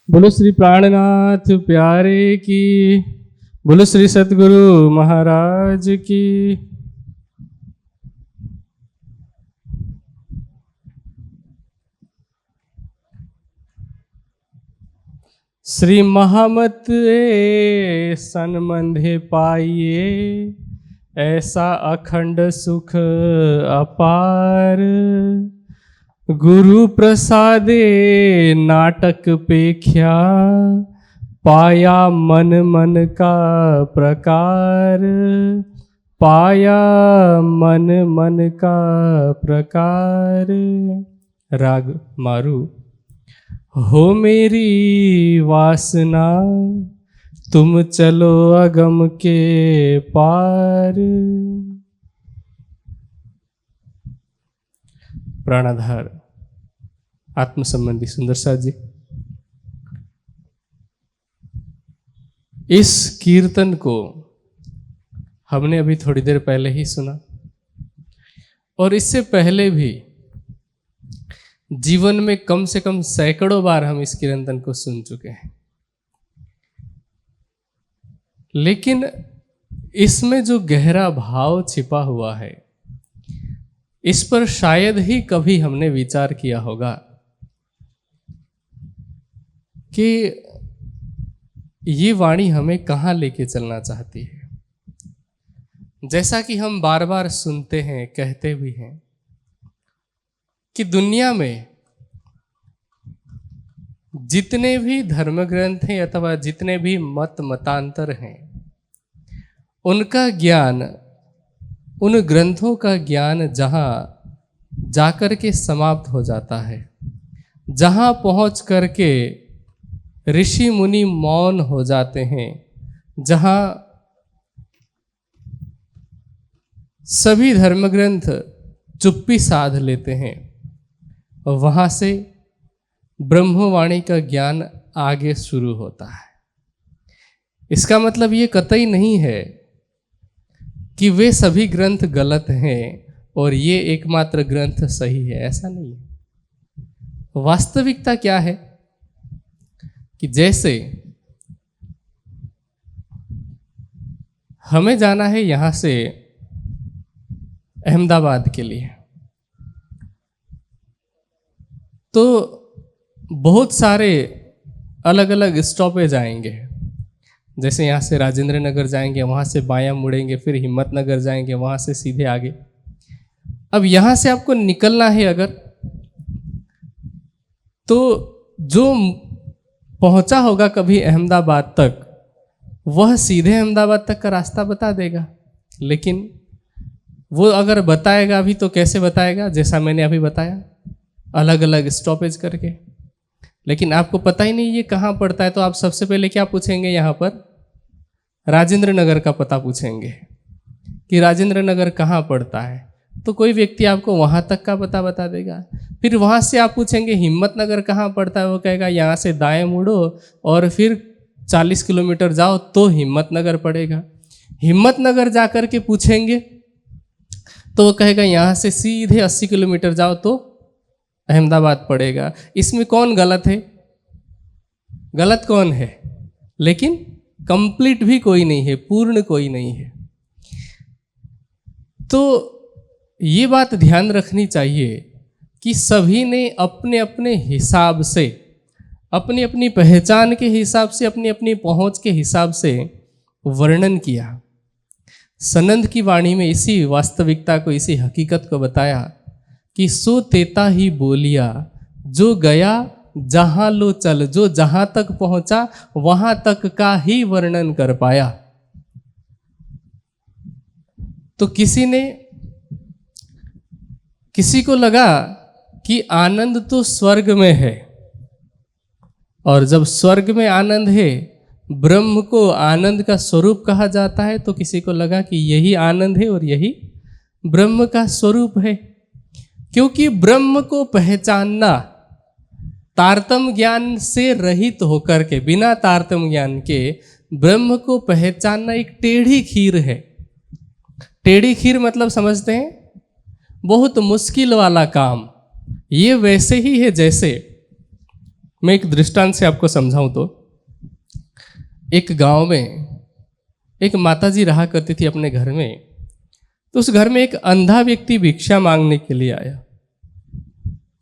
बोलो श्री प्राणनाथ प्यारे की, बोलो श्री सतगुरु महाराज की। श्री महामत सन्मंधे पाइए, ऐसा अखंड सुख अपार। गुरु प्रसादे नाटक पेख्या, पाया मन मन का प्रकार। पाया मन मन का प्रकार। राग मारू। हो मेरी वासना, तुम चलो अगम के पार। प्राणाधार आत्म संबंधी सुंदर साथ जी, इस कीर्तन को हमने अभी थोड़ी देर पहले ही सुना, और इससे पहले भी जीवन में कम से कम सैकड़ों बार हम इस कीर्तन को सुन चुके हैं। लेकिन इसमें जो गहरा भाव छिपा हुआ है, इस पर शायद ही कभी हमने विचार किया होगा कि ये वाणी हमें कहाँ लेके चलना चाहती है। जैसा कि हम बार बार सुनते हैं, कहते भी हैं कि दुनिया में जितने भी धर्म ग्रंथ हैं अथवा जितने भी मत मतांतर हैं, उनका ज्ञान, उन ग्रंथों का ज्ञान जहाँ जाकर के समाप्त हो जाता है, जहाँ पहुँच करके ऋषि मुनि मौन हो जाते हैं, जहाँ सभी धर्म ग्रंथ चुप्पी साध लेते हैं, वहाँ से ब्रह्मवाणी का ज्ञान आगे शुरू होता है। इसका मतलब ये कतई नहीं है कि वे सभी ग्रंथ गलत हैं और ये एकमात्र ग्रंथ सही है, ऐसा नहीं है। वास्तविकता क्या है कि जैसे हमें जाना है यहाँ से अहमदाबाद के लिए, तो बहुत सारे अलग अलग स्टॉपेज आएंगे। जैसे यहाँ से राजेंद्र नगर जाएंगे, वहाँ से बायां मुड़ेंगे, फिर हिम्मतनगर जाएंगे, वहाँ से सीधे आगे। अब यहाँ से आपको निकलना है अगर, तो जो पहुँचा होगा कभी अहमदाबाद तक, वह सीधे अहमदाबाद तक का रास्ता बता देगा। लेकिन वो अगर बताएगा भी तो कैसे बताएगा, जैसा मैंने अभी बताया, अलग अलग स्टॉपेज करके। लेकिन आपको पता ही नहीं ये कहाँ पड़ता है, तो आप सबसे पहले क्या पूछेंगे, यहाँ पर राजेंद्र नगर का पता पूछेंगे कि राजेंद्र नगर कहाँ पड़ता है, तो कोई व्यक्ति आपको वहाँ तक का पता बता देगा। फिर वहाँ से आप पूछेंगे हिम्मतनगर कहाँ पड़ता है, वो कहेगा यहाँ से दाएं मुड़ो और फिर 40 किलोमीटर जाओ तो हिम्मतनगर पड़ेगा। हिम्मतनगर जा कर के पूछेंगे तो वो कहेगा यहाँ से सीधे 80 किलोमीटर जाओ तो अहमदाबाद पड़ेगा। इसमें कौन गलत है? गलत कौन है? लेकिन कंप्लीट भी कोई नहीं है, पूर्ण कोई नहीं है। तो ये बात ध्यान रखनी चाहिए कि सभी ने अपने अपने हिसाब से, अपनी अपनी पहचान के हिसाब से, अपनी अपनी पहुंच के हिसाब से वर्णन किया। सनंद की वाणी में इसी वास्तविकता को, इसी हकीकत को बताया कि सो तेता ही बोलिया, जो गया जहां लो चल, जो जहां तक पहुंचा वहां तक का ही वर्णन कर पाया। तो किसी को लगा कि आनंद तो स्वर्ग में है, और जब स्वर्ग में आनंद है, ब्रह्म को आनंद का स्वरूप कहा जाता है, तो किसी को लगा कि यही आनंद है और यही ब्रह्म का स्वरूप है। क्योंकि ब्रह्म को पहचानना तारतम्य ज्ञान से रहित होकर के, बिना तारतम्य ज्ञान के ब्रह्म को पहचानना एक टेढ़ी खीर है। टेढ़ी खीर मतलब समझते हैं, बहुत मुश्किल वाला काम। ये वैसे ही है जैसे मैं एक दृष्टांत से आपको समझाऊं तो, एक गांव में एक माताजी रहा करती थी अपने घर में। तो उस घर में एक अंधा व्यक्ति भिक्षा मांगने के लिए आया।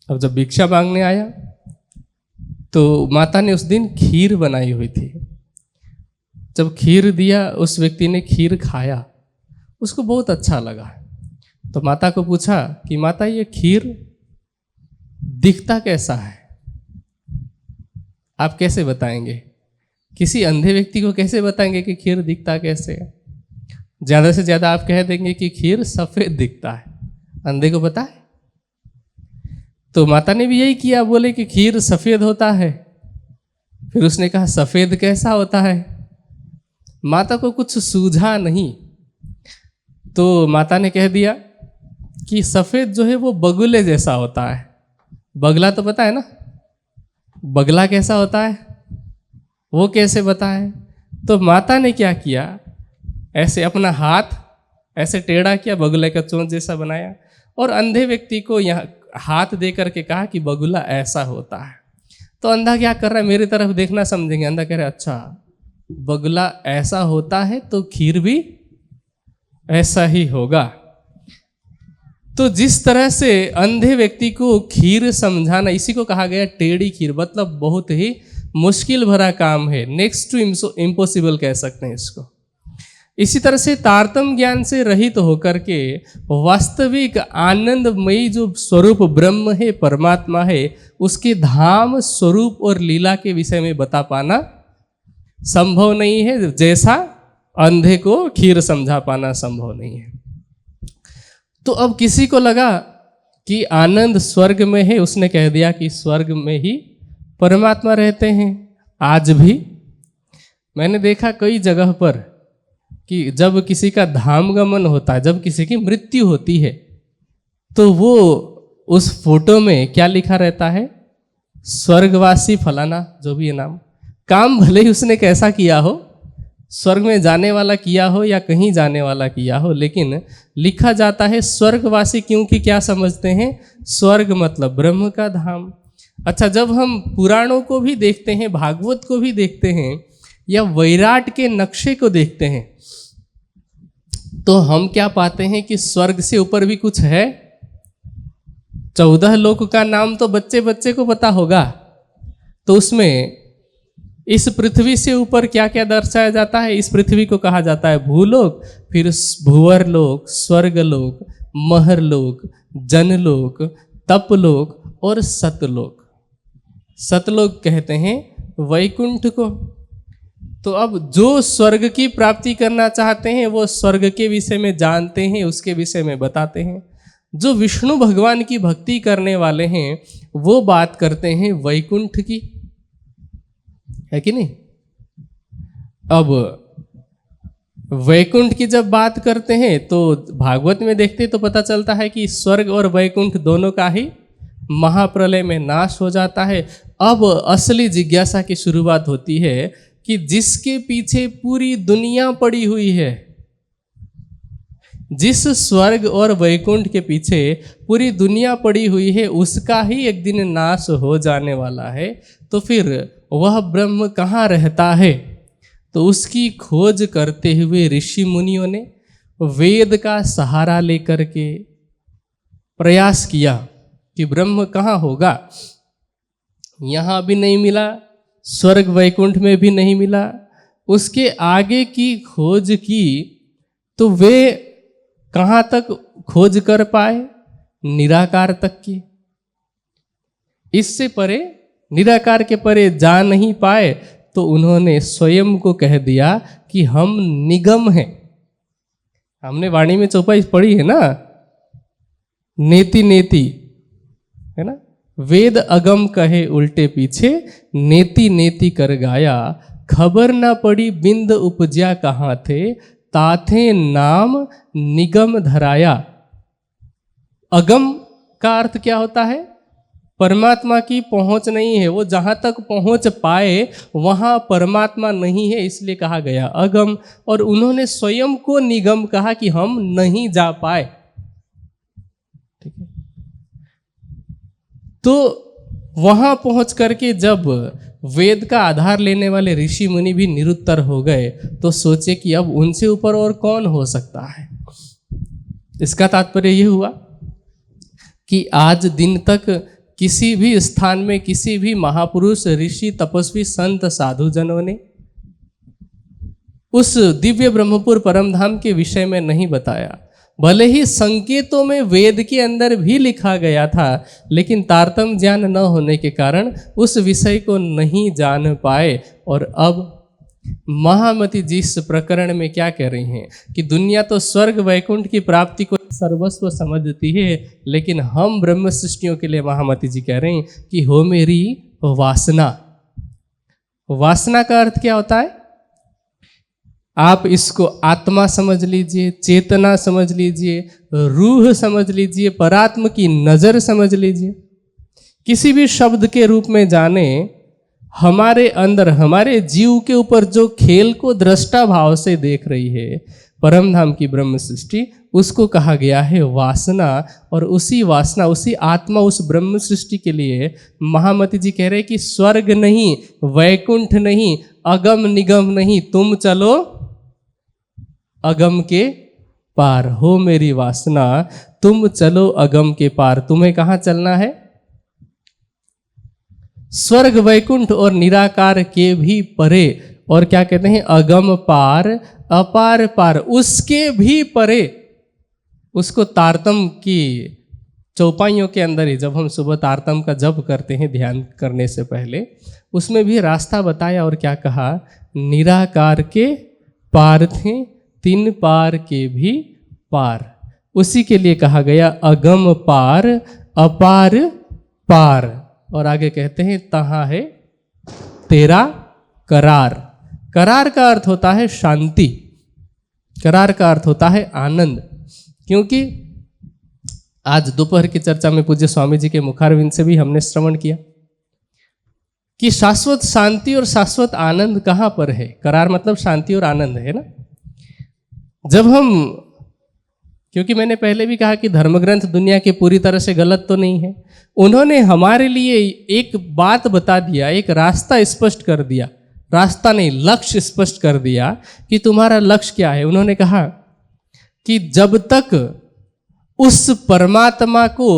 अब जब भिक्षा मांगने आया तो माता ने उस दिन खीर बनाई हुई थी। जब खीर दिया, उस व्यक्ति ने खीर खाया, उसको बहुत अच्छा लगा। तो माता को पूछा कि माता, ये खीर दिखता कैसा है? आप कैसे बताएंगे? किसी अंधे व्यक्ति को कैसे बताएंगे कि खीर दिखता कैसे है? ज़्यादा से ज़्यादा आप कह देंगे कि खीर सफ़ेद दिखता है। अंधे को पता है? तो माता ने भी यही किया, बोले कि खीर सफ़ेद होता है। फिर उसने कहा सफ़ेद कैसा होता है? माता को कुछ सूझा नहीं। तो माता ने कह दिया कि सफ़ेद जो है वो बगुले जैसा होता है। बगला तो पता है ना, बगला कैसा होता है वो कैसे बताए? तो माता ने क्या किया, ऐसे अपना हाथ ऐसे टेढ़ा किया, बगुले का चोंच जैसा बनाया, और अंधे व्यक्ति को यहाँ हाथ दे करके कहा कि बगुला ऐसा होता है। तो अंधा क्या कर रहा है, मेरी तरफ देखना समझेंगे। अंधा कह रहा है अच्छा बगुला ऐसा होता है तो खीर भी ऐसा ही होगा। तो जिस तरह से अंधे व्यक्ति को खीर समझाना, इसी को कहा गया टेढ़ी खीर, मतलब बहुत ही मुश्किल भरा काम है, नेक्स्ट टू इम्पॉसिबल कह सकते हैं इसको। इसी तरह से तारतम्य ज्ञान से रहित होकर के वास्तविक आनंदमयी जो स्वरूप ब्रह्म है, परमात्मा है, उसके धाम, स्वरूप और लीला के विषय में बता पाना संभव नहीं है, जैसा अंधे को खीर समझा पाना संभव नहीं है। तो अब किसी को लगा कि आनंद स्वर्ग में है, उसने कह दिया कि स्वर्ग में ही परमात्मा रहते हैं। आज भी मैंने देखा कई जगह पर कि जब किसी का धाम गमन होता है, जब किसी की मृत्यु होती है, तो वो उस फोटो में क्या लिखा रहता है, स्वर्गवासी फलाना, जो भी है नाम। काम भले ही उसने कैसा किया हो, स्वर्ग में जाने वाला किया हो या कहीं जाने वाला किया हो, लेकिन लिखा जाता है स्वर्गवासी, क्योंकि क्या समझते हैं, स्वर्ग मतलब ब्रह्म का धाम। अच्छा, जब हम पुराणों को भी देखते हैं, भागवत को भी देखते हैं, या वैराट के नक्शे को देखते हैं, तो हम क्या पाते हैं कि स्वर्ग से ऊपर भी कुछ है। 14 लोक का नाम तो बच्चे बच्चे को पता होगा। तो उसमें इस पृथ्वी से ऊपर क्या क्या दर्शाया जाता है? इस पृथ्वी को कहा जाता है भूलोक, फिर भूवर लोक, स्वर्गलोक, महरलोक, जनलोक, तपलोक और सतलोक। सतलोक कहते हैं वैकुंठ को। तो अब जो स्वर्ग की प्राप्ति करना चाहते हैं वो स्वर्ग के विषय में जानते हैं, उसके विषय में बताते हैं। जो विष्णु भगवान की भक्ति करने वाले हैं वो बात करते हैं वैकुंठ की, है कि नहीं? अब वैकुंठ की जब बात करते हैं तो भागवत में देखते तो पता चलता है कि स्वर्ग और वैकुंठ दोनों का ही महाप्रलय में नाश हो जाता है। अब असली जिज्ञासा की शुरुआत होती है कि जिसके पीछे पूरी दुनिया पड़ी हुई है, जिस स्वर्ग और वैकुंठ के पीछे पूरी दुनिया पड़ी हुई है, उसका ही एक दिन नाश हो जाने वाला है, तो फिर वह ब्रह्म कहाँ रहता है? तो उसकी खोज करते हुए ऋषि मुनियों ने वेद का सहारा लेकर के प्रयास किया कि ब्रह्म कहाँ होगा। यहाँ भी नहीं मिला, स्वर्ग वैकुंठ में भी नहीं मिला। उसके आगे की खोज की तो वे कहाँ तक खोज कर पाए? निराकार तक की। इससे परे, निराकार के परे जा नहीं पाए, तो उन्होंने स्वयं को कह दिया कि हम निगम हैं। हमने वाणी में चौपाई पढ़ी है ना, नेति नेति, है ना, वेद अगम कहे उल्टे पीछे, नेति नेति कर गाया, खबर ना पड़ी बिंद उपज्या कहाँ थे, ताथे नाम निगम धराया। अगम का अर्थ क्या होता है? परमात्मा की पहुंच नहीं है, वो जहां तक पहुंच पाए वहां परमात्मा नहीं है, इसलिए कहा गया अगम। और उन्होंने स्वयं को निगम कहा कि हम नहीं जा पाए। ठीक है, तो वहां पहुंच करके जब वेद का आधार लेने वाले ऋषि मुनि भी निरुत्तर हो गए तो सोचे कि अब उनसे ऊपर और कौन हो सकता है। इसका तात्पर्य यह हुआ कि आज दिन तक किसी भी स्थान में किसी भी महापुरुष, ऋषि, तपस्वी, संत, साधु जनों ने उस दिव्य ब्रह्मपुर परमधाम के विषय में नहीं बताया। भले ही संकेतों में वेद के अंदर भी लिखा गया था, लेकिन तारतम्य ज्ञान न होने के कारण उस विषय को नहीं जान पाए। और अब महामती जी इस प्रकरण में क्या कह रही हैं कि दुनिया तो स्वर्ग वैकुंठ की प्राप्ति को सर्वस्व समझती है, लेकिन हम ब्रह्म सृष्टियों के लिए महामती जी कह रहे हैं कि हो मेरी वासना। वासना का अर्थ क्या होता है? आप इसको आत्मा समझ लीजिए, चेतना समझ लीजिए, रूह समझ लीजिए, परात्म की नजर समझ लीजिए। किसी भी शब्द के रूप में जाने, हमारे अंदर, हमारे जीव के ऊपर जो खेल को दृष्टा भाव से देख रही है परमधाम की ब्रह्म सृष्टि, उसको कहा गया है वासना। और उसी वासना, उसी आत्मा, उस ब्रह्म सृष्टि के लिए महामती जी कह रहे कि स्वर्ग नहीं, वैकुंठ नहीं, अगम निगम नहीं, तुम चलो अगम के पार। हो मेरी वासना, तुम चलो अगम के पार। तुम्हें कहाँ चलना है? स्वर्ग वैकुंठ और निराकार के भी परे। और क्या कहते हैं? अगम पार, अपार पार, उसके भी परे। उसको तारतम की चौपाइयों के अंदर ही, जब हम सुबह तारतम का जप करते हैं ध्यान करने से पहले, उसमें भी रास्ता बताया। और क्या कहा? निराकार के पार थे, तीन पार के भी पार। उसी के लिए कहा गया अगम पार, अपार पार। और आगे कहते हैं तहाँ है तेरा करार। करार का अर्थ होता है शांति, करार का अर्थ होता है आनंद। क्योंकि आज दोपहर की चर्चा में पूज्य स्वामी जी के मुखारविंद से भी हमने श्रवण किया कि शाश्वत शांति और शाश्वत आनंद कहाँ पर है। करार मतलब शांति और आनंद है ना। जब हम, क्योंकि मैंने पहले भी कहा कि धर्मग्रंथ दुनिया के पूरी तरह से गलत तो नहीं है, उन्होंने हमारे लिए एक बात बता दिया, एक रास्ता स्पष्ट कर दिया। रास्ता नहीं, लक्ष्य स्पष्ट कर दिया कि तुम्हारा लक्ष्य क्या है। उन्होंने कहा कि जब तक उस परमात्मा को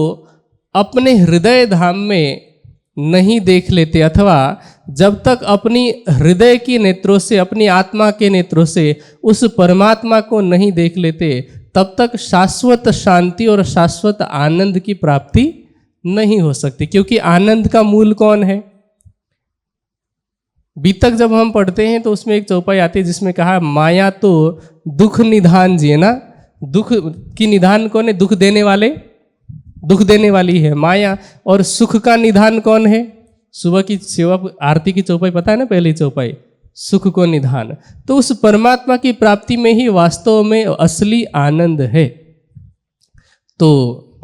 अपने हृदय धाम में नहीं देख लेते, अथवा जब तक अपनी हृदय के नेत्रों से, अपनी आत्मा के नेत्रों से उस परमात्मा को नहीं देख लेते, तब तक शाश्वत शांति और शाश्वत आनंद की प्राप्ति नहीं हो सकती। क्योंकि आनंद का मूल कौन है? बीतक जब हम पढ़ते हैं तो उसमें एक चौपाई आती है जिसमें कहा माया तो दुख निधान जी है ना। दुख की निधान कौन है? दुख देने वाले, दुख देने वाली है माया। और सुख का निधान कौन है? सुबह की सेवा आरती की चौपाई पता है ना, पहली चौपाई, सुख को निधान। तो उस परमात्मा की प्राप्ति में ही वास्तव में असली आनंद है। तो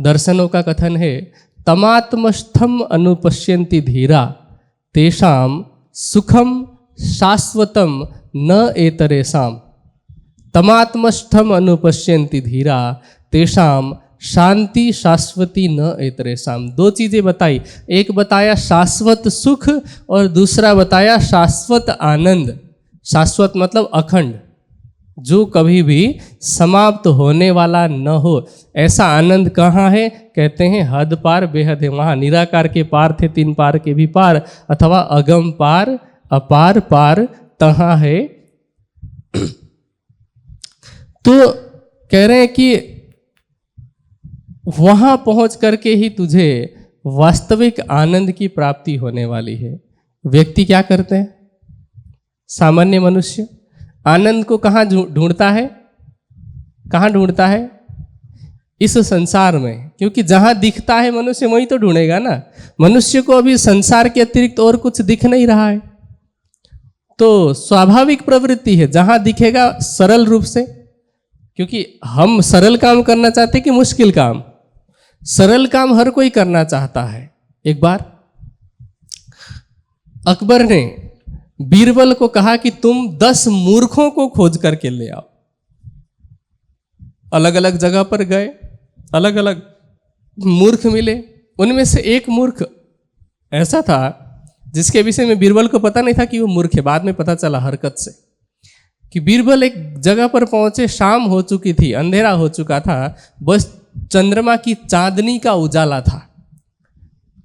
दर्शनों का कथन है तमात्मस्थम अनुपश्यन्ति धीरा तेषाम सुखम शाश्वतम न एतरेषाम। तमात्मस्थम अनुपश्यन्ति धीरा तेषाम शांति शाश्वती न एतरेषाम। दो चीजें बताई, एक बताया शाश्वत सुख और दूसरा बताया शाश्वत आनंद। शाश्वत मतलब अखंड, जो कभी भी समाप्त होने वाला न हो। ऐसा आनंद कहाँ है? कहते हैं हद पार बेहद है। वहाँ निराकार के पार थे, तीन पार के भी पार, अथवा अगम पार, अपार पार, तहाँ है। तो कह रहे हैं कि वहाँ पहुँच करके ही तुझे वास्तविक आनंद की प्राप्ति होने वाली है। व्यक्ति क्या करते हैं? सामान्य मनुष्य आनंद को कहाँ ढूंढता है? कहाँ ढूंढता है? इस संसार में। क्योंकि जहाँ दिखता है मनुष्य वहीं तो ढूंढेगा ना। मनुष्य को अभी संसार के अतिरिक्त और कुछ दिख नहीं रहा है, तो स्वाभाविक प्रवृत्ति है जहाँ दिखेगा सरल रूप से। क्योंकि हम सरल काम करना चाहते हैं कि मुश्किल काम? सरल काम हर कोई करना चाहता है। एक बार अकबर ने बीरबल को कहा कि तुम 10 मूर्खों को खोज करके ले आओ। अलग अलग जगह पर गए, अलग अलग मूर्ख मिले। उनमें से एक मूर्ख ऐसा था जिसके विषय में बीरबल को पता नहीं था कि वो मूर्ख है। बाद में पता चला हरकत से कि बीरबल एक जगह पर पहुंचे, शाम हो चुकी थी, अंधेरा हो चुका था, बस चंद्रमा की चांदनी का उजाला था।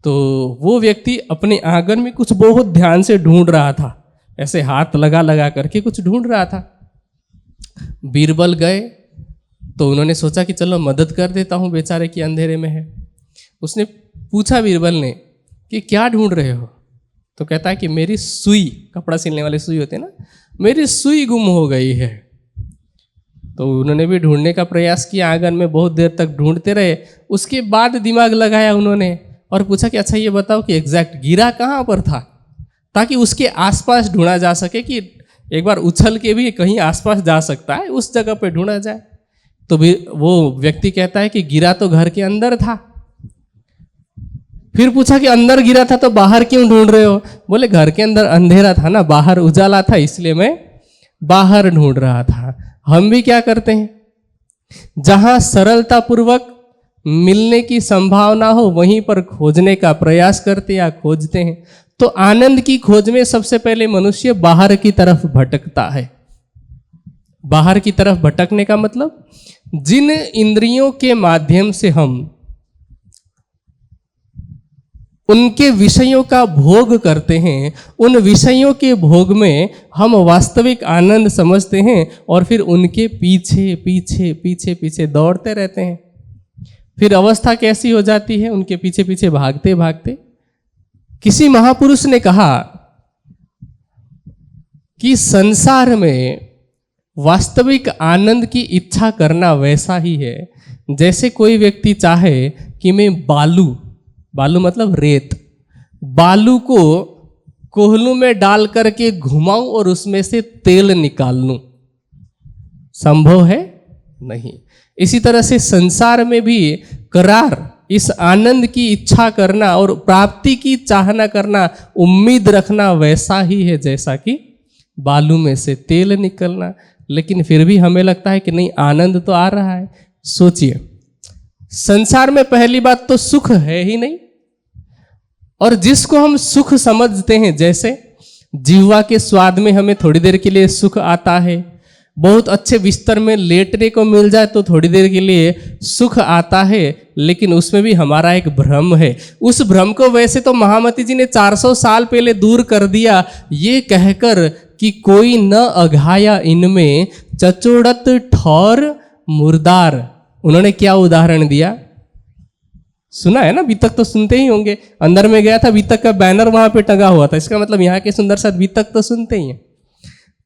तो वो व्यक्ति अपने आंगन में कुछ बहुत ध्यान से ढूंढ रहा था, ऐसे हाथ लगा लगा करके कुछ ढूंढ रहा था। बीरबल गए तो उन्होंने सोचा कि चलो मदद कर देता हूँ, बेचारे की अंधेरे में है। उसने पूछा बीरबल ने कि क्या ढूंढ रहे हो? तो कहता है कि मेरी सुई, कपड़ा सिलने वाली सुई होती है ना, मेरी सुई गुम हो गई है। तो उन्होंने भी ढूंढने का प्रयास किया, आंगन में बहुत देर तक ढूंढते रहे। उसके बाद दिमाग लगाया उन्होंने और पूछा कि अच्छा ये बताओ कि एग्जैक्ट गिरा कहाँ पर था, ताकि उसके आसपास ढूंढा जा सके, कि एक बार उछल के भी कहीं आसपास जा सकता है, उस जगह पे ढूंढा जाए। तो भी वो व्यक्ति कहता है कि गिरा तो घर के अंदर था। फिर पूछा कि अंदर गिरा था तो बाहर क्यों ढूंढ रहे हो? बोले घर के अंदर अंधेरा था ना, बाहर उजाला था, इसलिए मैं बाहर ढूंढ रहा था। हम भी क्या करते हैं, जहां सरलता पूर्वक मिलने की संभावना हो वहीं पर खोजने का प्रयास करते या खोजते हैं। तो आनंद की खोज में सबसे पहले मनुष्य बाहर की तरफ भटकता है। बाहर की तरफ भटकने का मतलब, जिन इंद्रियों के माध्यम से हम उनके विषयों का भोग करते हैं, उन विषयों के भोग में हम वास्तविक आनंद समझते हैं और फिर उनके पीछे पीछे पीछे पीछे दौड़ते रहते हैं। फिर अवस्था कैसी हो जाती है, उनके पीछे पीछे भागते भागते। किसी महापुरुष ने कहा कि संसार में वास्तविक आनंद की इच्छा करना वैसा ही है जैसे कोई व्यक्ति चाहे कि मैं बालू मतलब रेत, बालू को कोहलू में डाल करके घुमाऊं और उसमें से तेल निकाल लूं। संभव है? नहीं। इसी तरह से संसार में भी करार इस आनंद की इच्छा करना और प्राप्ति की चाहना करना, उम्मीद रखना वैसा ही है जैसा कि बालू में से तेल निकलना। लेकिन फिर भी हमें लगता है कि नहीं, आनंद तो आ रहा है। सोचिए, संसार में पहली बात तो सुख है ही नहीं, और जिसको हम सुख समझते हैं, जैसे जीवा के स्वाद में हमें थोड़ी देर के लिए सुख आता है, बहुत अच्छे बिस्तर में लेटने को मिल जाए तो थोड़ी देर के लिए सुख आता है, लेकिन उसमें भी हमारा एक भ्रम है। उस भ्रम को वैसे तो महामती जी ने 400 साल पहले दूर कर दिया, ये कहकर कि कोई न अघाया इनमें चचोड़त ठौर मुर्दार। उन्होंने क्या उदाहरण दिया? सुना है ना, बीतक तो सुनते ही होंगे। अंदर में गया था, बीतक का बैनर वहां पे टंगा हुआ था, इसका मतलब यहाँ के सुंदर साथ बीतक तो सुनते ही हैं।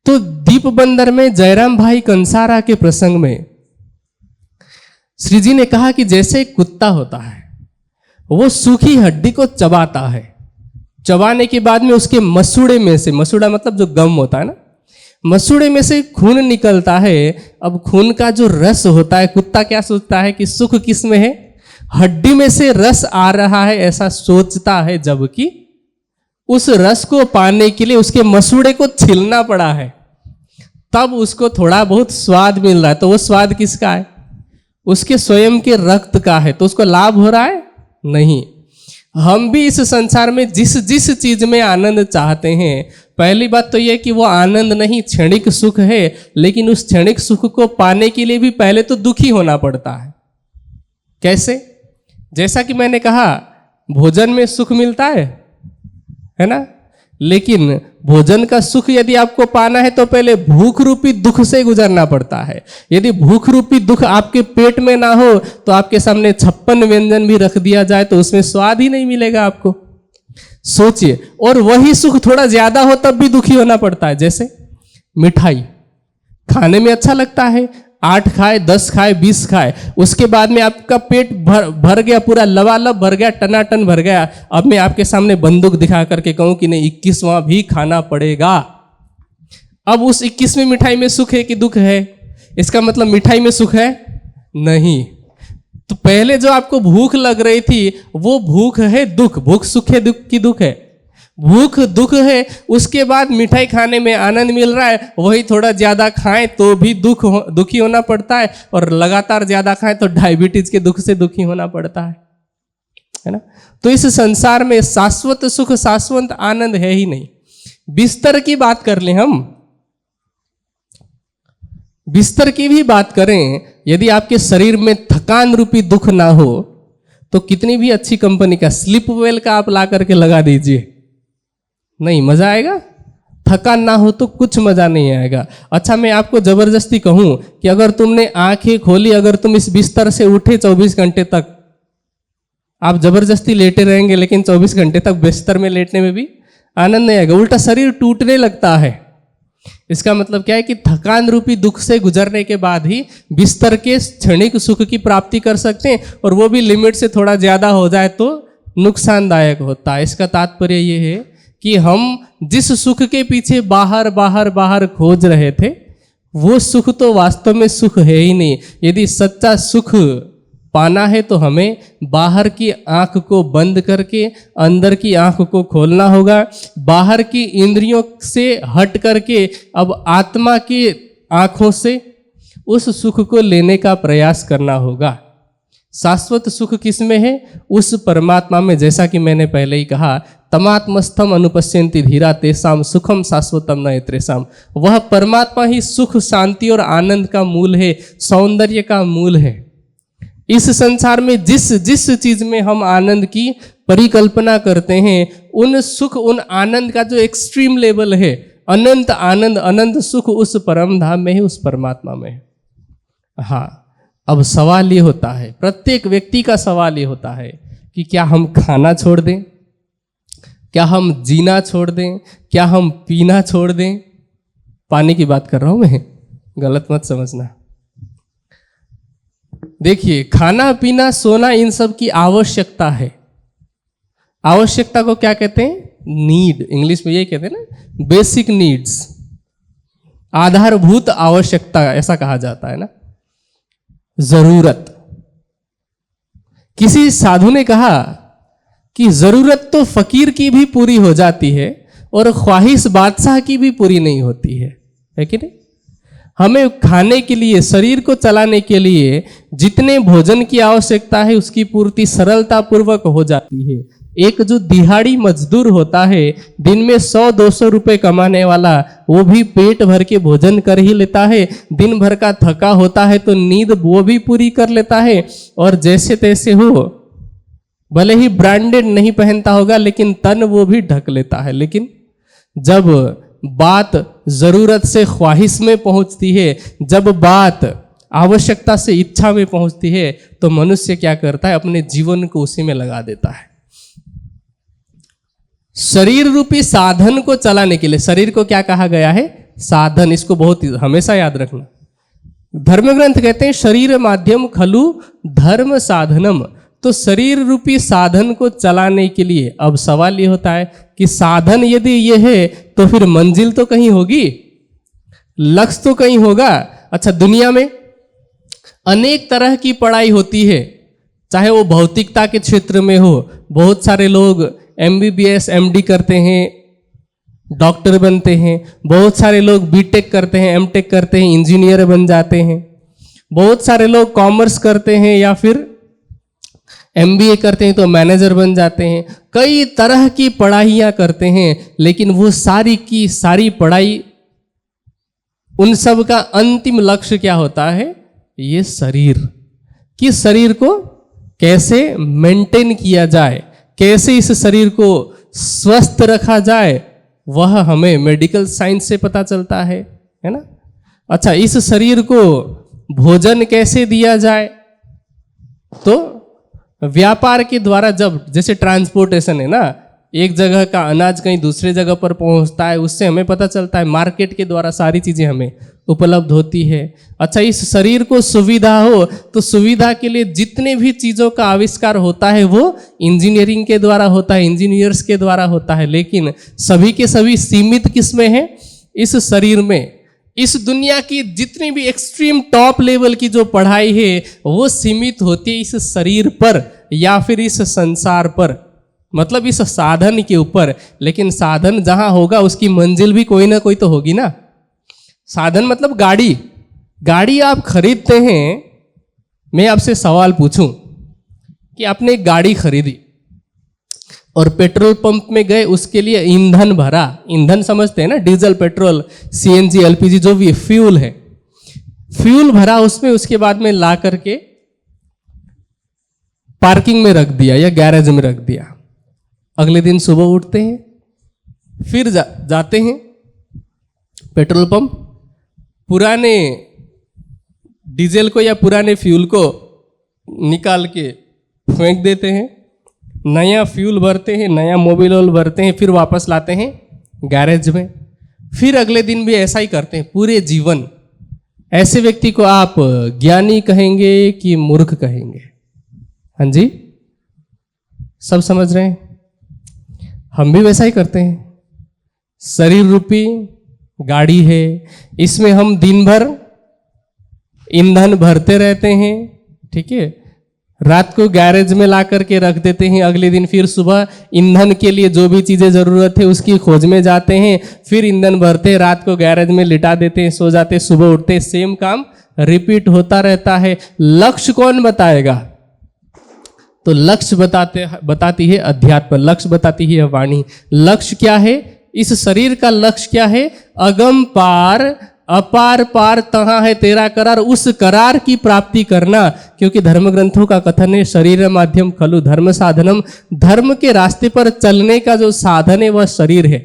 तो दीप बंदर में जयराम भाई कंसारा के प्रसंग में श्री जी ने कहा कि जैसे एक कुत्ता होता है, वो सूखी हड्डी को चबाता है, चबाने के बाद में उसके मसूड़े में से, मसूड़ा मतलब जो गम होता है ना, मसूड़े में से खून निकलता है। अब खून का जो रस होता है, कुत्ता क्या सोचता है कि सुख किस में है? हड्डी में से रस आ रहा है, ऐसा सोचता है, जबकि उस रस को पाने के लिए उसके मसूड़े को छीलना पड़ा है, तब उसको थोड़ा बहुत स्वाद मिल रहा है। तो वो स्वाद किसका है? उसके स्वयं के रक्त का है। तो उसको लाभ हो रहा है? नहीं। हम भी इस संसार में जिस जिस चीज में आनंद चाहते हैं, पहली बात तो यह कि वो आनंद नहीं, क्षणिक सुख है। लेकिन उस क्षणिक सुख को पाने के लिए भी पहले तो दुखी होना पड़ता है। कैसे? जैसा कि मैंने कहा, भोजन में सुख मिलता है ना, लेकिन भोजन का सुख यदि आपको पाना है तो पहले भूख रूपी दुख से गुजरना पड़ता है। यदि भूख रूपी दुख आपके पेट में ना हो तो आपके सामने 56 व्यंजन भी रख दिया जाए तो उसमें स्वाद ही नहीं मिलेगा आपको। सोचिए, और वही सुख थोड़ा ज्यादा हो तब भी दुखी होना पड़ता है। जैसे मिठाई खाने में अच्छा लगता है, 8 खाए, 10 खाए, 20 खाए, उसके बाद में आपका पेट भर गया, पूरा लबालब भर गया, टनाटन भर गया। अब मैं आपके सामने बंदूक दिखा करके कहूं कि नहीं, 21वां भी खाना पड़ेगा। अब उस 21वीं मिठाई में सुख है कि दुख है? इसका मतलब मिठाई में सुख है? नहीं। तो पहले जो आपको भूख लग रही थी वो भूख है दुख। भूख सुख है, दुख की दुख है? भूख दुख है। उसके बाद मिठाई खाने में आनंद मिल रहा है, वही थोड़ा ज्यादा खाएं तो भी दुखी होना पड़ता है, और लगातार ज्यादा खाएं तो डायबिटीज के दुख से दुखी होना पड़ता है ना। तो इस संसार में शाश्वत सुख शाश्वत आनंद है ही नहीं। बिस्तर की बात कर लें हम, बिस्तर की भी बात करें, यदि आपके शरीर में थकान रूपी दुख ना हो तो कितनी भी अच्छी कंपनी का स्लीप वेल का आप ला करके लगा दीजिए, नहीं मजा आएगा। थकान ना हो तो कुछ मजा नहीं आएगा। अच्छा, मैं आपको जबरदस्ती कहूं कि अगर तुमने आंखें खोली, अगर तुम इस बिस्तर से उठे 24 घंटे तक, आप जबरदस्ती लेटे रहेंगे, लेकिन 24 घंटे तक बिस्तर में लेटने में भी आनंद नहीं आएगा, उल्टा शरीर टूटने लगता है। इसका मतलब क्या है कि थकान रूपी दुख से गुजरने के बाद ही बिस्तर के क्षणिक सुख की प्राप्ति कर सकते हैं, और वो भी लिमिट से थोड़ा ज्यादा हो जाए तो नुकसानदायक होता है। इसका तात्पर्य ये है कि हम जिस सुख के पीछे बाहर बाहर बाहर खोज रहे थे, वो सुख तो वास्तव में सुख है ही नहीं। यदि सच्चा सुख पाना है तो हमें बाहर की आंख को बंद करके अंदर की आंख को खोलना होगा। बाहर की इंद्रियों से हट करके अब आत्मा की आंखों से उस सुख को लेने का प्रयास करना होगा। शाश्वत सुख किस में है? उस परमात्मा में। जैसा कि मैंने पहले ही कहा, तमात्मस्थम अनुपश्यन्ति धीरा तेषाम सुखम शाश्वतम न यत्रेषाम। वह परमात्मा ही सुख, शांति और आनंद का मूल है, सौंदर्य का मूल है। इस संसार में जिस जिस चीज में हम आनंद की परिकल्पना करते हैं, उन सुख, उन आनंद का जो एक्सट्रीम लेवल है, अनंत आनंद, अनंत सुख उस परम धाम में है, उस परमात्मा में है। हाँ, अब सवाल ये होता है, प्रत्येक व्यक्ति का सवाल ये होता है कि क्या हम खाना छोड़ दें, क्या हम जीना छोड़ दें, क्या हम पीना छोड़ दें? पानी की बात कर रहा हूं मैं, गलत मत समझना। देखिए, खाना पीना सोना इन सब की आवश्यकता है। आवश्यकता को क्या कहते हैं? नीड। इंग्लिश में यही कहते हैं ना, बेसिक नीड्स, आधारभूत आवश्यकता ऐसा कहा जाता है ना, जरूरत। किसी साधु ने कहा कि जरूरत तो फकीर की भी पूरी हो जाती है और ख्वाहिश बादशाह की भी पूरी नहीं होती है कि नहीं? हमें खाने के लिए, शरीर को चलाने के लिए जितने भोजन की आवश्यकता है उसकी पूर्ति सरलता पूर्वक हो जाती है। एक जो दिहाड़ी मजदूर होता है, दिन में 100-200 रुपए कमाने वाला, वो भी पेट भर के भोजन कर ही लेता है। दिन भर का थका होता है तो नींद वो भी पूरी कर लेता है, और जैसे तैसे हो, भले ही ब्रांडेड नहीं पहनता होगा लेकिन तन वो भी ढक लेता है। लेकिन जब बात जरूरत से ख्वाहिश में पहुंचती है, जब बात आवश्यकता से इच्छा में पहुंचती है, तो मनुष्य क्या करता है? अपने जीवन को उसी में लगा देता है। शरीर रूपी साधन को चलाने के लिए, शरीर को क्या कहा गया है? साधन। इसको बहुत हमेशा याद रखना। धर्म ग्रंथ कहते हैं शरीर माध्यम खलु धर्म साधनम। तो शरीर रूपी साधन को चलाने के लिए अब सवाल ये होता है कि साधन यदि ये है तो फिर मंजिल तो कहीं होगी, लक्ष्य तो कहीं होगा। अच्छा, दुनिया में अनेक तरह की पढ़ाई होती है, चाहे वो भौतिकता के क्षेत्र में हो। बहुत सारे लोग MBBS MD करते हैं, डॉक्टर बनते हैं। बहुत सारे लोग BTech करते हैं, MTech करते हैं, इंजीनियर बन जाते हैं। बहुत सारे लोग कॉमर्स करते हैं या फिर MBA करते हैं तो मैनेजर बन जाते हैं। कई तरह की पढ़ाइयाँ करते हैं, लेकिन वो सारी की सारी पढ़ाई, उन सब का अंतिम लक्ष्य क्या होता है? ये शरीर। कि शरीर को कैसे मेंटेन किया जाए, कैसे इस शरीर को स्वस्थ रखा जाए, वह हमें मेडिकल साइंस से पता चलता है ना। अच्छा, इस शरीर को भोजन कैसे दिया जाए? तो व्यापार के द्वारा, जब जैसे ट्रांसपोर्टेशन है ना, एक जगह का अनाज कहीं दूसरे जगह पर पहुंचता है, उससे हमें पता चलता है। मार्केट के द्वारा सारी चीजें हमें उपलब्ध होती है। अच्छा, इस शरीर को सुविधा हो तो सुविधा के लिए जितने भी चीजों का आविष्कार होता है वो इंजीनियरिंग के द्वारा होता है, इंजीनियर्स के द्वारा होता है। लेकिन सभी के सभी सीमित किस में है? इस शरीर में। इस दुनिया की जितनी भी एक्सट्रीम टॉप लेवल की जो पढ़ाई है वो सीमित होती है इस शरीर पर या फिर इस संसार पर, मतलब इस साधन के ऊपर। लेकिन साधन जहां होगा उसकी मंजिल भी कोई ना कोई तो होगी ना। साधन मतलब गाड़ी। गाड़ी आप खरीदते हैं, मैं आपसे सवाल पूछूं कि आपने एक गाड़ी खरीदी, और पेट्रोल पंप में गए, उसके लिए ईंधन भरा। ईंधन समझते हैं ना, डीजल, पेट्रोल, सीएनजी, एलपीजी, जो भी फ्यूल है, फ्यूल भरा उसमें, उसके बाद में ला करके पार्किंग में रख दिया या गैरेज में रख दिया। अगले दिन सुबह उठते हैं, फिर जाते हैं पेट्रोल पंप, पुराने डीजल को या पुराने फ्यूल को निकाल के फेंक देते हैं, नया फ्यूल भरते हैं, नया मोबिल ऑयल भरते हैं, फिर वापस लाते हैं गैरेज में। फिर अगले दिन भी ऐसा ही करते हैं पूरे जीवन। ऐसे व्यक्ति को आप ज्ञानी कहेंगे कि मूर्ख कहेंगे? हाँ जी, सब समझ रहे हैं? हम भी वैसा ही करते हैं। शरीर रूपी गाड़ी है, इसमें हम दिन भर ईंधन भरते रहते हैं, ठीक है, रात को गैरेज में ला करके रख देते हैं, अगले दिन फिर सुबह ईंधन के लिए जो भी चीज़ें ज़रूरत है उसकी खोज में जाते हैं, फिर ईंधन भरते हैं, रात को गैरेज में लिटा देते हैं, सो जाते हैं, सुबह उठते हैं, सेम काम रिपीट होता रहता है। लक्ष्य कौन बताएगा? तो लक्ष्य बताती है अध्यात्म, लक्ष्य बताती है वाणी। लक्ष्य क्या है? इस शरीर का लक्ष्य क्या है? अगम पार अपार पार तहाँ है तेरा करार, उस करार की प्राप्ति करना। क्योंकि धर्म ग्रंथों का कथन है, शरीर माध्यम खलु धर्म साधनम, धर्म के रास्ते पर चलने का जो साधन है वह शरीर है।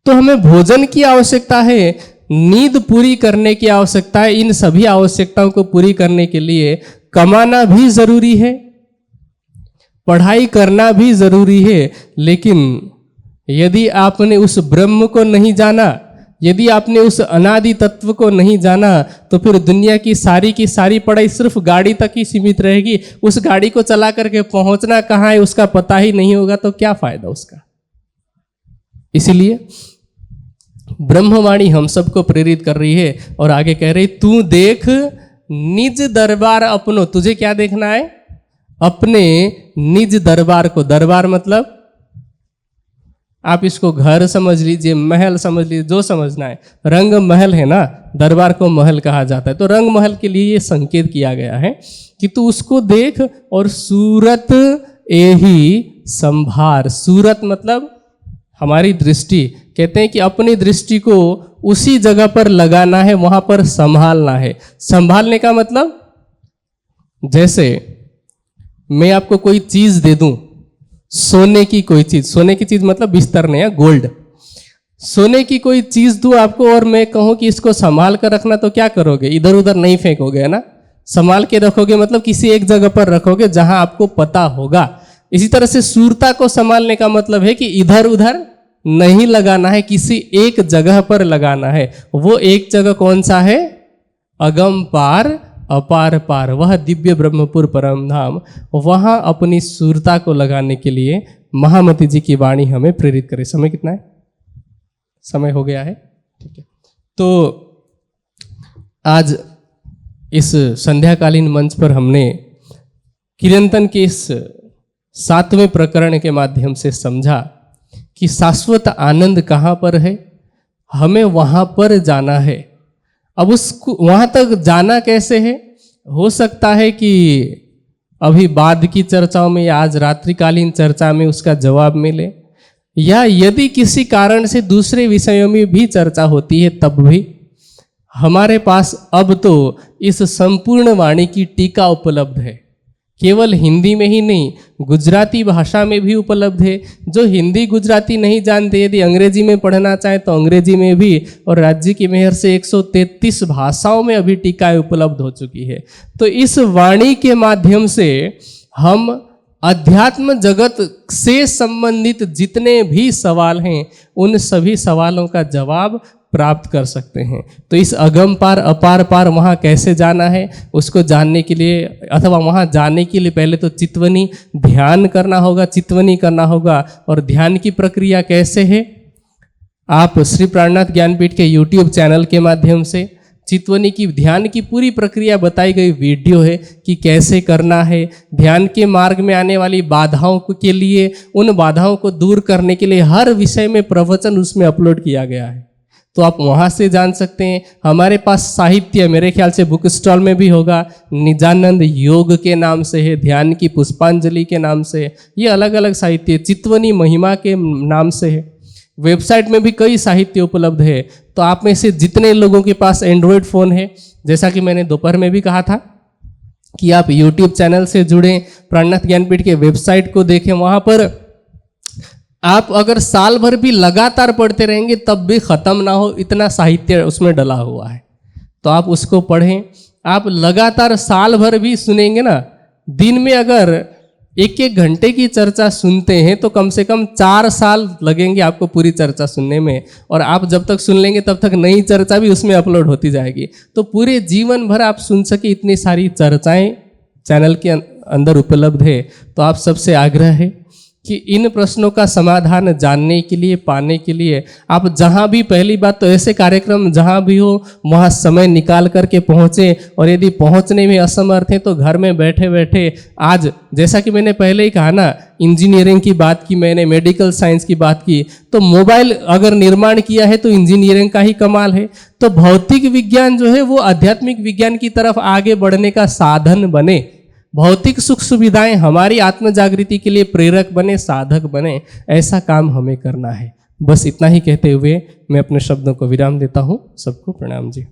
तो हमें भोजन की आवश्यकता है, नींद पूरी करने की आवश्यकता है। इन सभी आवश्यकताओं को पूरी करने के लिए कमाना भी जरूरी है, पढ़ाई करना भी जरूरी है। लेकिन यदि आपने उस ब्रह्म को नहीं जाना, यदि आपने उस अनादि तत्व को नहीं जाना, तो फिर दुनिया की सारी पढ़ाई सिर्फ गाड़ी तक ही सीमित रहेगी। उस गाड़ी को चला करके पहुंचना कहाँ है उसका पता ही नहीं होगा, तो क्या फायदा उसका। इसीलिए ब्रह्मवाणी हम सबको प्रेरित कर रही है और आगे कह रही, तू देख निज दरबार अपनो। तुझे क्या देखना है? अपने निज दरबार को। दरबार मतलब आप इसको घर समझ लीजिए, महल समझ लीजिए, जो समझना है। रंग महल है ना, दरबार को महल कहा जाता है। तो रंग महल के लिए ये संकेत किया गया है कि तू उसको देख और सूरत एही संभार। सूरत मतलब हमारी दृष्टि। कहते हैं कि अपनी दृष्टि को उसी जगह पर लगाना है, वहां पर संभालना है। संभालने का मतलब, जैसे मैं आपको कोई चीज दे दूं, सोने की कोई चीज, सोने की चीज मतलब बिस्तर नहीं है, गोल्ड। सोने की कोई चीज दूं आपको और मैं कहूं कि इसको संभाल कर रखना, तो क्या करोगे? इधर उधर नहीं फेंकोगे, है ना? संभाल के रखोगे, मतलब किसी एक जगह पर रखोगे जहां आपको पता होगा। इसी तरह से सूरता को संभालने का मतलब है कि इधर उधर नहीं लगाना है, किसी एक जगह पर लगाना है। वो एक जगह कौन सा है? अगम पार अपार पार, वह दिव्य ब्रह्मपुर परम धाम। वहां अपनी सूरता को लगाने के लिए महामती जी की वाणी हमें प्रेरित करे। समय कितना है? समय हो गया है, ठीक है। तो आज इस संध्याकालीन मंच पर हमने किरंतन के इस 7वें प्रकरण के माध्यम से समझा कि शाश्वत आनंद कहाँ पर है, हमें वहाँ पर जाना है। अब उसको वहाँ तक जाना कैसे है? हो सकता है कि अभी बाद की चर्चाओं में या आज रात्रिकालीन चर्चा में उसका जवाब मिले, या यदि किसी कारण से दूसरे विषयों में भी चर्चा होती है तब भी हमारे पास अब तो इस संपूर्ण वाणी की टीका उपलब्ध है। केवल हिंदी में ही नहीं, गुजराती भाषा में भी उपलब्ध है। जो हिंदी गुजराती नहीं जानते, यदि अंग्रेजी में पढ़ना चाहे तो अंग्रेजी में भी, और राज्य की मेहर से 133 भाषाओं में अभी टीकाएं उपलब्ध हो चुकी है। तो इस वाणी के माध्यम से हम अध्यात्म जगत से संबंधित जितने भी सवाल हैं, उन सभी सवालों का जवाब प्राप्त कर सकते हैं। तो इस अगम पार अपार पार वहाँ कैसे जाना है, उसको जानने के लिए, अथवा वहाँ जाने के लिए पहले तो चित्वनी ध्यान करना होगा, चित्वनी करना होगा। और ध्यान की प्रक्रिया कैसे है? आप श्री प्राणनाथ ज्ञानपीठ के YouTube चैनल के माध्यम से चित्वनी की, ध्यान की पूरी प्रक्रिया बताई गई वीडियो है कि कैसे करना है। ध्यान के मार्ग में आने वाली बाधाओं के लिए, उन बाधाओं को दूर करने के लिए हर विषय में प्रवचन उसमें अपलोड किया गया है। तो तो आप वहाँ से जान सकते हैं। हमारे पास साहित्य मेरे ख्याल से बुक स्टॉल में भी होगा, निजानंद योग के नाम से है, ध्यान की पुष्पांजलि के नाम से है, ये अलग अलग साहित्य, चितवनी महिमा के नाम से है। वेबसाइट में भी कई साहित्य उपलब्ध है। तो आप में से जितने लोगों के पास एंड्रॉयड फ़ोन है, जैसा कि मैंने दोपहर में भी कहा था कि आप यूट्यूब चैनल से जुड़ें, प्राणनाथ ज्ञानपीठ के वेबसाइट को देखें, वहाँ पर आप अगर साल भर भी लगातार पढ़ते रहेंगे तब भी ख़त्म ना हो, इतना साहित्य उसमें डला हुआ है। तो आप उसको पढ़ें। आप लगातार साल भर भी सुनेंगे ना, दिन में अगर 1-1 घंटे की चर्चा सुनते हैं तो कम से कम 4 साल लगेंगे आपको पूरी चर्चा सुनने में, और आप जब तक सुन लेंगे तब तक नई चर्चा भी उसमें अपलोड होती जाएगी। तो पूरे जीवन भर आप सुन सके इतनी सारी चर्चाएं चैनल के अंदर उपलब्ध है। तो आप सबसे आग्रह है कि इन प्रश्नों का समाधान जानने के लिए, पाने के लिए आप जहाँ भी, पहली बात तो ऐसे कार्यक्रम जहाँ भी हो वहाँ समय निकाल करके पहुँचे, और यदि पहुँचने में असमर्थ हैं तो घर में बैठे बैठे, आज जैसा कि मैंने पहले ही कहा ना, इंजीनियरिंग की बात की मैंने, मेडिकल साइंस की बात की, तो मोबाइल अगर निर्माण किया है तो इंजीनियरिंग का ही कमाल है। तो भौतिक विज्ञान जो है वो आध्यात्मिक विज्ञान की तरफ आगे बढ़ने का साधन बने, भौतिक सुख सुविधाएं हमारी आत्म जागृति के लिए प्रेरक बने, साधक बने, ऐसा काम हमें करना है। बस इतना ही कहते हुए मैं अपने शब्दों को विराम देता हूँ। सबको प्रणाम जी।